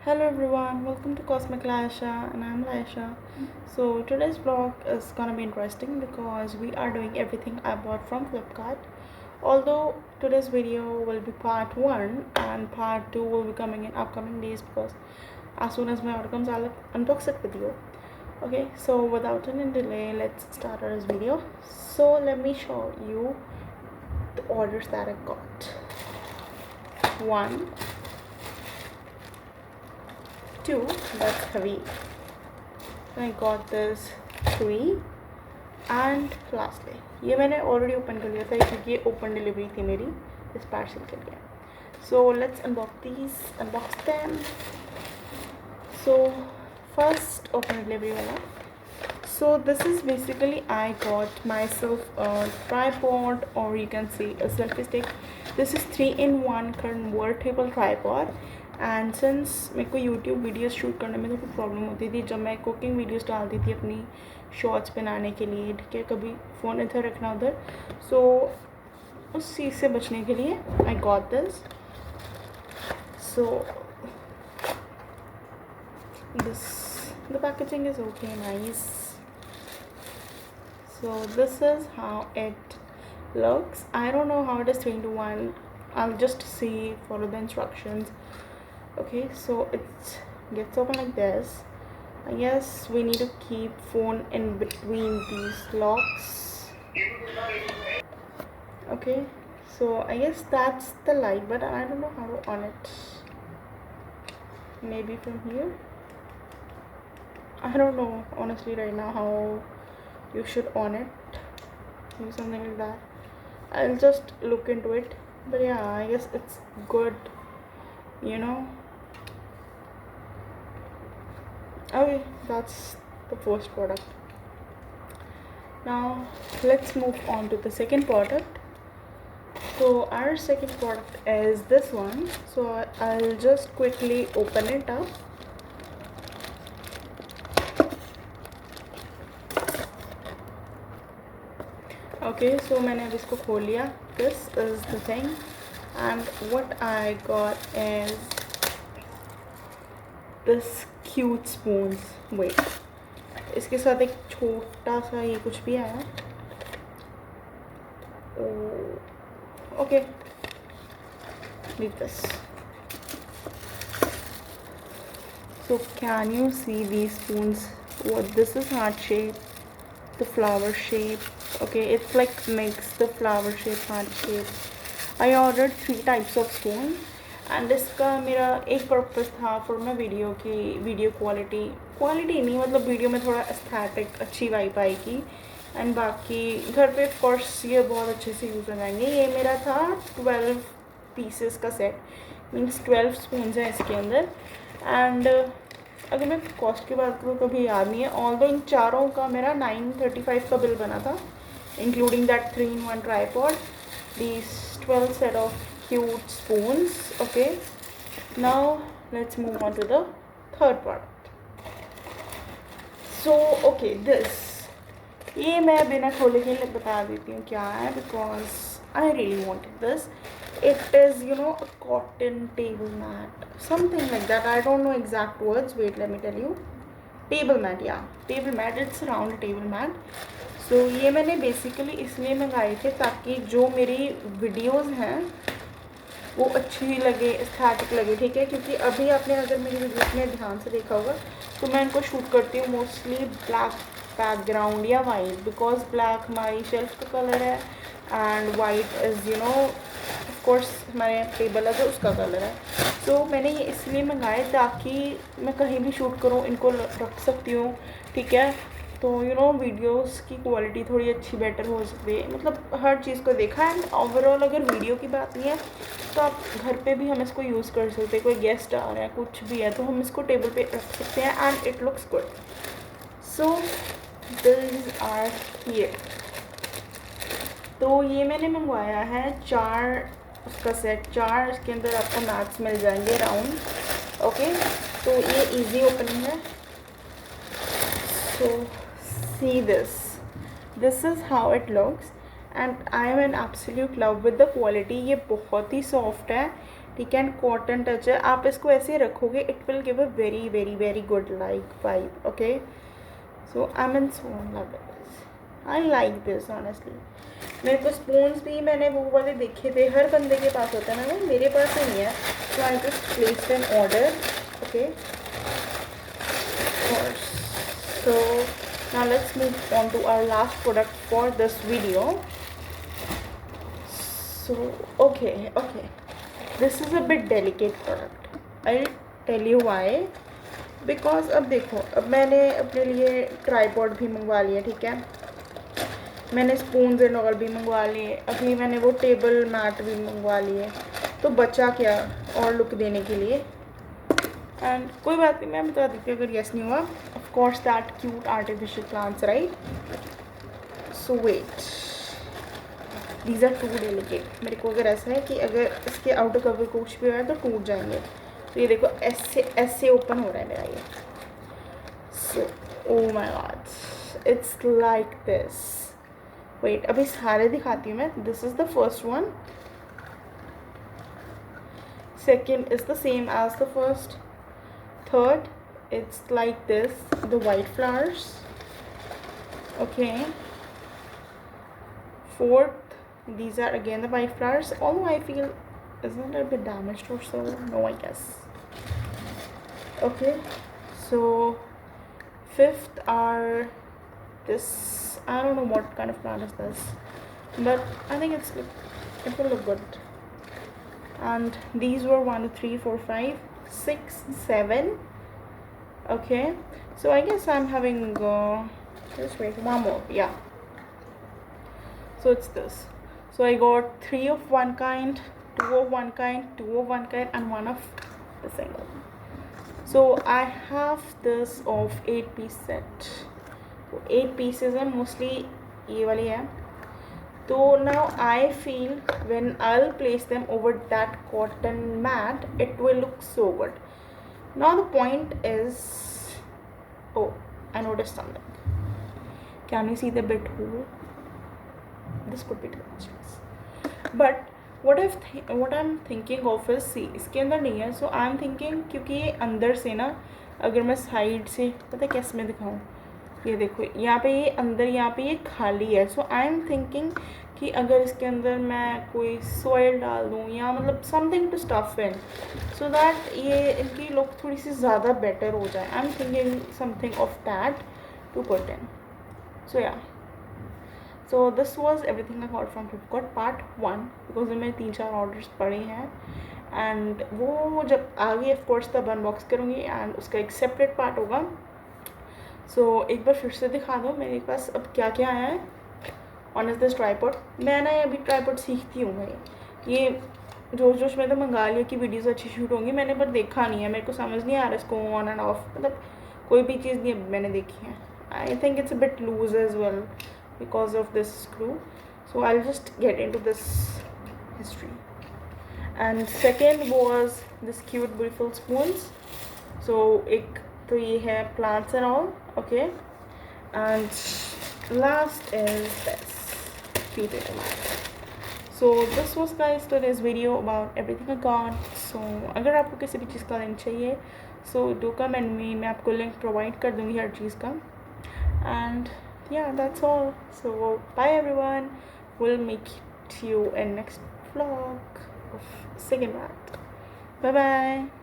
Hello everyone, welcome to Cosmic Laisha and I'm Laisha. So today's vlog is gonna be interesting because we are doing everything I bought from Flipkart. Although today's video will be part 1 and part 2 will be coming in upcoming days because as soon as my order comes I'll unbox it with you. Okay, so without any delay, let's start our video. So let me show you the orders that I got. 1, 2, that's heavy. I got this 3 and lastly ये मैंने already open कर लिया था क्योंकि ये open delivery थी मेरी इस parcel के लिए. So let's unbox them. So first open delivery वाला. So this is basically I got myself a tripod or you can say a selfie stick. This is 3-in-1 convertible tripod. And since मेरे को YouTube videos shoot करने में थोड़ी problem होती थी जब मैं कुकिंग वीडियोस डालती थी अपनी शॉर्ट्स बनाने के लिए, ठीक है, कभी फ़ोन इधर रखना उधर, सो उस चीज़ से बचने के लिए I got this. So this the packaging is okay, nice. So this is how it looks. I don't know how it is 3-in-1. I'll just see, follow the instructions. Okay, so it gets open like this. I guess we need to keep phone in between these locks. Okay, so I guess that's the light, but I don't know how to on it. Maybe from here. I don't know honestly right now how you should on it. Maybe something like that. I'll just look into it. But yeah, I guess it's good, you know. Okay, that's the first product. Now let's move on to the second product. So our second product is this one. So I'll just quickly open it up. Okay, so मैंने अब इसको खोल लिया. This is the thing and what I got is this cute spoons. Wait, इसके साथ एक छोटा सा ये कुछ भी आया. Okay, leave this. So can you see these spoons? What this is heart shape, the flower shape. Okay, it's like mix the flower shape, heart shape. I ordered 3 types of spoon. And इसका मेरा एक purpose था for my video की video quality नहीं, मतलब video में थोड़ा aesthetic अच्छी वाइब आएगी एंड बाकी घर पे ऑफकोर्स ये बहुत अच्छे से यूज़ हो जाएंगे. ये मेरा था 12 पीसेस का सेट, मीन्स 12 स्पून्स हैं इसके अंदर. एंड अगर मैं कॉस्ट की बात करूँ कभी याद नहीं है, ऑल्दो इन चारों का मेरा 935 का बिल बना था including that 3-in-1 tripod, these 12 set of cute spoons. Okay, now let's move on to the third product. So okay, this ये मैं बिना खोले के लिए बता देती हूँ क्या है because I really wanted this. It is, you know, a cotton table mat, something like that. I don't know exact words. Wait, let me tell you. Table mat, yeah, table mat. It's around a table mat. So ये मैंने basically इसलिए मंगाए थे ताकि जो मेरी videos हैं वो अच्छी लगे, एस्थेटिक लगे, ठीक है, क्योंकि अभी आपने अगर मेरी वीडियोस में ध्यान से देखा होगा तो मैं इनको शूट करती हूँ मोस्टली ब्लैक बैकग्राउंड या वाइट, बिकॉज ब्लैक हमारी शेल्फ का कलर है and white is, you know, of course हमारे टेबल है तो उसका कलर है. तो मैंने ये इसलिए मंगाए ताकि मैं कहीं भी शूट करूँ इनको रख सकती हूँ, ठीक है. तो यू नो वीडियोस की क्वालिटी थोड़ी अच्छी बेटर हो सकती है, मतलब हर चीज़ को देखा. एंड ओवरऑल अगर वीडियो की बात नहीं है तो आप घर पे भी हम इसको यूज़ कर सकते हैं. कोई गेस्ट आ रहा है, कुछ भी है, तो हम इसको टेबल पे रख सकते हैं and it looks good. So this are here. तो ये मैंने मंगवाया है 4 उसका सेट, 4 इसके अंदर आपको मैट्स मिल जाएंगे राउंड. ओके, तो ये इजी ओपनिंग है. सो see this is how it looks and I am in absolute love with the quality. ये बहुत ही सॉफ्ट है ठीक है, एंड कॉटन टच है. आप इसको ऐसे रखोगे, it will give a very very very good like vibe. Okay, so I mean so love this, I like this honestly. मेरे को स्पून्स भी मैंने वो वाले देखे थे, हर बंदे के पास होता है ना, मेरे पास ही नहीं है. So I just placed an order. Okay, so now let's move on to our last product for this video. So okay, this is a bit delicate product. I'll tell you why. Because अब देखो, अब मैंने अपने लिए tripod भी मंगवा लिया. ठीक है, मैंने स्पून्स एंड ऑल भी मंगवा लिए, अभी मैंने वो टेबल मैट भी मंगवा लिए. तो बचा क्या और लुक देने के लिए. एंड कोई बात नहीं, मैं बता देती हूँ अगर यस नहीं हुआ. Of course that cute artificial plants, right. So wait, these are too delicate. मेरे को अगर ऐसा है कि अगर इसके आउटर कवर कुछ भी है तो टूट जाएंगे. तो ये देखो ऐसे ऐसे ओपन हो रहा है मेरा ये. So oh my god, it's like this. Wait, अभी सारे दिखाती हूँ मैं. This is the first one. Second is the same as the first. Third, it's like this, the white flowers. Okay. Fourth, these are again the white flowers. Although I feel, isn't it a bit damaged or so? No, I guess. Okay. So fifth are this. I don't know what kind of plant is this, but I think it will look good. And these were 1 2 3 4 5 6 7. Okay, so I guess I'm having just wait, one more. Yeah, so it's this. So I got 3 of one kind, 2 of one kind, 2 of one kind, and 1 of the single. So I have this of 8-piece set. So 8 pieces है, mostly ये वाली है. So now I feel when I'll place them over that cotton mat, it will look so good. Now the point is, oh, I noticed something. Can you see the bit hole? This could be dangerous. But what I'm thinking of is, see, इसके अंदर नहीं है. So I'm thinking, क्योंकि ये अंदर से ना, अगर मैं साइड से, पता है कैसे मैं दिखाऊँ, ये देखो यहाँ पे ये अंदर, यहाँ पे ये खाली है. सो आई एम थिंकिंग कि अगर इसके अंदर मैं कोई सॉइल डाल दूँ या मतलब something to stuff in, so that ये इनकी लुक थोड़ी सी ज़्यादा बेटर हो जाए. I am thinking something of that to put in. So yeah, so this was everything I got from Flipkart part 1. Because मेरे 3-4 ऑर्डर्स पड़े हैं, एंड वो जब आगे ऑफकोर्स तब अनबॉक्स करूँगी, एंड उसका एक सेपरेट पार्ट होगा. सो एक बार फिर से दिखा दो मेरे पास अब क्या क्या आया है. On is this tripod. मैं ना अभी ट्राईपॉड सीखती हूँ भाई. ये जोश में तो मंगा लिया कि वीडियोस अच्छी शूट होंगी, मैंने पर देखा नहीं है. मेरे को समझ नहीं आ रहा इसको ऑन एंड ऑफ, मतलब कोई भी चीज़ नहीं मैंने देखी है. I think it's a bit loose as well because of this screw. So I will just get in to this history. And second was this cute beautiful spoons. So एक तो ये है plants and all. Okay, and last is this cute little mat. So this was guys today's video about everything I got. So अगर आपको किसी भी चीज़ का link चाहिए, so do comment me, मैं आपको लिंक प्रोवाइड कर दूँगी हर चीज़ का. And yeah, that's all. So bye everyone, we'll meet you in next vlog of second mat. Bye bye.